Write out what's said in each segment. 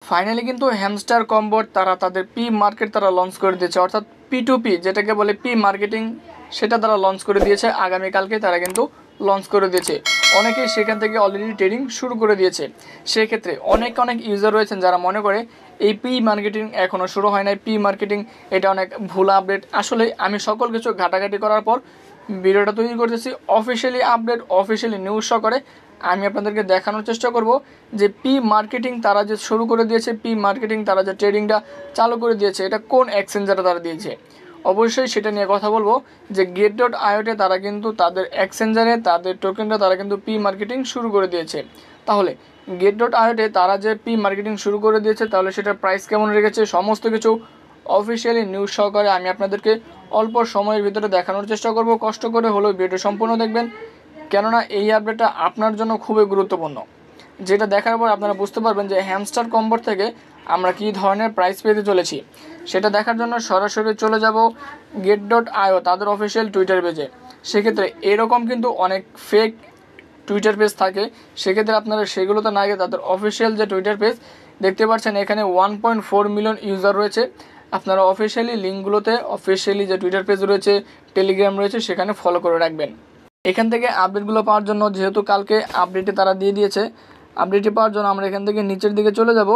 Finally কিন্তু hamster কম্বোট তারা তাদের পি মার্কেট তারা লঞ্চ করে দিয়েছে, অর্থাৎ P2P যেটাকে বলে পি মার্কেটিং, সেটা তারা লঞ্চ করে দিয়েছে। আগামীকালকে তারা কিন্তু লঞ্চ করে দিয়েছে। অনেকেই সেখান থেকে অলরেডি ট্রেডিং শুরু করে দিয়েছে। সেক্ষেত্রে অনেক ইউজার রয়েছেন যারা মনে করে এই পি মার্কেটিং এখনও শুরু হয় নাই, পি মার্কেটিং এটা অনেক ভুল আপডেট। আসলে আমি সকল কিছু ঘাটাঘাটি করার পর ভিডিওটা তৈরি করতেছি। অফিসিয়ালি আপডেট, অফিসিয়ালি নিউজ সহকারে আমি আপনাদেরকে দেখানোর চেষ্টা করব যে পি মার্কেটিং তারা যে শুরু করে দিয়েছে, পি মার্কেটিং তারা যে ট্রেডিংটা চালু করে দিয়েছে, এটা কোন এক্সচেঞ্জারে তারা দিয়েছে। অবশ্যই সেটা নিয়ে কথা বলবো যে Get.io-তে তারা কিন্তু তাদের এক্সচেঞ্জারে তাদের টোকেনটা তারা কিন্তু পি মার্কেটিং শুরু করে দিয়েছে। তাহলে Get.io-তে তারা যে পি মার্কেটিং শুরু করে দিয়েছে, তাহলে সেটার প্রাইস কেমন রেখেছে, সমস্ত কিছু অফিসিয়ালি নিউজ সহকারে আমি আপনাদেরকে অল্প সময়ের ভিতরে দেখানোর চেষ্টা করব। কষ্ট করে হলেও ভিডিও সম্পূর্ণ দেখবেন, কেননা এই আপডেটটা আপনার জন্য খুবই গুরুত্বপূর্ণ। যেটা দেখার পর আপনারা বুঝতে পারবেন যে হ্যামস্টার কম্বোট থেকে আমরা কী ধরনের প্রাইস পেতে চলেছি। সেটা দেখার জন্য সরাসরি চলে যাব Get.io তাদের অফিসিয়াল টুইটার পেজে। সেক্ষেত্রে এরকম কিন্তু অনেক ফেক টুইটার পেজ থাকে, সেক্ষেত্রে আপনারা সেগুলোতে না গিয়ে তাদের অফিসিয়াল যে টুইটার পেজ দেখতে পাচ্ছেন, এখানে 1.4 মিলিয়ন ইউজার রয়েছে। আপনারা অফিসিয়ালি লিঙ্কগুলোতে অফিসিয়ালি যে টুইটার পেজ রয়েছে, টেলিগ্রাম রয়েছে, সেখানে ফলো করে রাখবেন। এখান থেকে আপডেটগুলো পাওয়ার জন্য, যেহেতু কালকে আপডেটে তারা দিয়ে দিয়েছে, আপডেটে পাওয়ার জন্য আমরা এখান থেকে নিচের দিকে চলে যাব।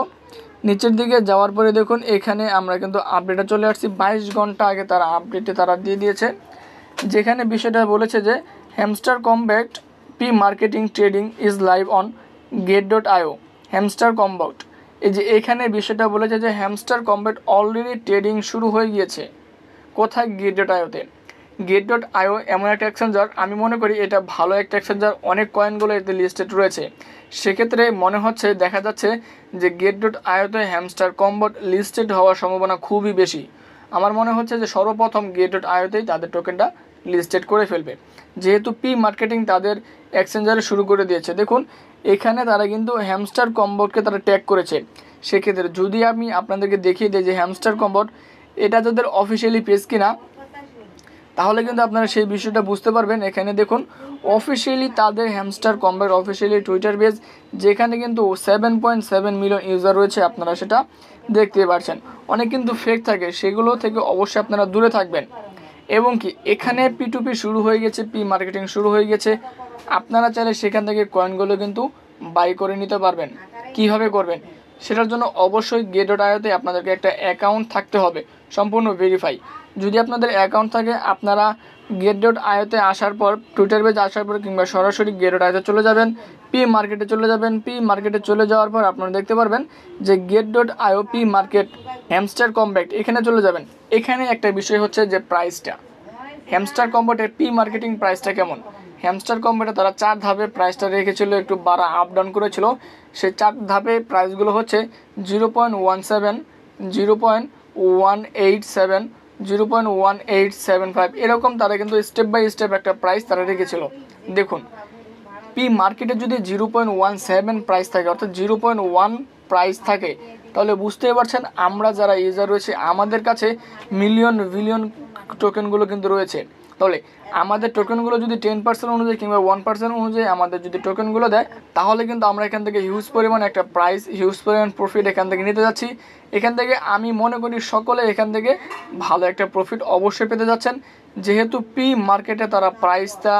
নিচের দিকে যাওয়ার পরে দেখুন এখানে আমরা কিন্তু আপডেটে চলে আসছি। 22 ঘন্টা আগে তারা আপডেটে তারা দিয়ে দিয়েছে, যেখানে বিষয়টা বলেছে যে Hamster Kombat P marketing trading is live on Get.io Hamster Kombat. এই যে এখানে বিষয়টা বলেছে যে হ্যামস্টার কম্বোট অলরেডি ট্রেডিং শুরু হয়ে গিয়েছে। কোথায়? Get.io-তে। Get.io এমন একটা এক্সচেঞ্জার, আমি মনে করি এটা ভালো একটা এক্সচেঞ্জার, অনেক কয়েনগুলো এতে লিস্টেড রয়েছে। সেক্ষেত্রে মনে হচ্ছে, দেখা যাচ্ছে যে Get.io-তে হ্যামস্টার কম্বোট লিস্টেড হওয়ার সম্ভাবনা খুবই বেশি। আমার মনে হচ্ছে যে সর্বপ্রথম Get.io-তেই তাদের টোকেনটা লিস্টেড করে ফেলবে, যেহেতু পি মার্কেটিং তাদের এক্সচেঞ্জারে শুরু করে দিয়েছে। দেখুন এখানে তারা কিন্তু হ্যামস্টার কম্বোটকে তারা ট্যাগ করেছে। সেক্ষেত্রে যদি আমি আপনাদেরকে দেখিয়ে দিই যে হ্যামস্টার কম্বোট এটা তাদের অফিসিয়ালি পেজ কিনা, তাহলে কিন্তু আপনারা সেই বিষয়টা বুঝতে পারবেন। এখানে দেখুন অফিসিয়ালি তাদের হ্যামস্টার কম্বোট অফিসিয়ালি টুইটার পেজ, যেখানে কিন্তু 7.7 মিলিয়ন ইউজার রয়েছে, আপনারা সেটা দেখতে পাচ্ছেন। অনেক কিন্তু ফেক থাকে, সেগুলো থেকে অবশ্যই আপনারা দূরে থাকবেন। এবং কি এখানে P2P শুরু হয়ে গেছে, পি মার্কেটিং শুরু হয়ে গেছে। আপনারা চাইলে সেখান থেকে কয়েনগুলো কিন্তু বাই করে নিতে পারবেন। কীভাবে করবেন সেটার জন্য অবশ্যই Get.io-তে আপনাদেরকে একটা অ্যাকাউন্ট থাকতে হবে, সম্পূর্ণ ভেরিফাই। যদি আপনাদের অ্যাকাউন্ট থাকে, আপনারা Get.io-তে আসার পর, টুইটার পেজ আসার পর কিংবা সরাসরি Get.io-তে চলে যাবেন, পি মার্কেটে চলে যাবেন। পি মার্কেটে চলে যাওয়ার পর আপনারা দেখতে পারবেন যে Get.io পি মার্কেট হ্যামস্টার কম্বোট, এখানে চলে যাবেন। এখানে একটা বিষয় হচ্ছে যে প্রাইসটা, হ্যামস্টার কম্বোটের পি মার্কেটিং প্রাইসটা কেমন। হ্যামস্টার কম্বোটে তারা 4 ধাপে প্রাইসটা রেখেছিল, একটু বাড়া আপ ডাউন করেছিল। সেই 4 ধাপে প্রাইসগুলো হচ্ছে 0.17, 0.187, 0.1875, এরকম তারা কিন্তু স্টেপ বাই স্টেপ একটা প্রাইস তারা রেখেছিল। দেখুন পি মার্কেটে যদি 0.17 প্রাইস থাকে, অর্থাৎ 0.1 প্রাইস থাকে, তাহলে বুঝতেই পারছেন আমরা যারা ইউজার রয়েছে আমাদের কাছে মিলিয়ন বিলিয়ন টোকেনগুলো কিন্তু রয়েছে। তাহলে আমাদের টোকেনগুলো যদি 10% অনুযায়ী কিংবা 1% অনুযায়ী আমাদের যদি টোকেনগুলো দেয়, তাহলে কিন্তু আমরা এখান থেকে হিউজ পরিমাণ একটা প্রাইস, হিউজ পরিমাণ প্রফিট এখান থেকে নিতে যাচ্ছি। এখান থেকে আমি মনে করি সকলে এখান থেকে ভালো একটা প্রফিট অবশ্যই পেতে যাচ্ছেন, যেহেতু পি মার্কেটে তারা প্রাইসটা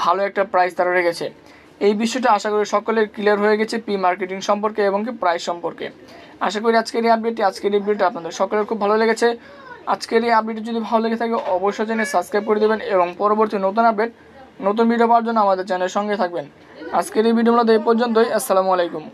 ভালো একটা প্রাইস তারা রেখেছে। এই বিষয়টা আশা করি সকলের ক্লিয়ার হয়ে গেছে পি মার্কেটিং সম্পর্কে এবং কি প্রাইস সম্পর্কে। আশা করি আজকের এই ভিডিওটা আপনাদের সকলের খুব ভালো লেগেছে। আজকের এই আপডেট যদি ভালো লেগে থাকে অবশ্যই চ্যানেল সাবস্ক্রাইব করে দেবেন এবং পরবর্তী নতুন আপডেট, নতুন ভিডিও পাওয়ার জন্য আমাদের চ্যানেলের সঙ্গে থাকবেন। আজকের এই ভিডিওগুলো এই পর্যন্তই। আসসালামু আলাইকুম।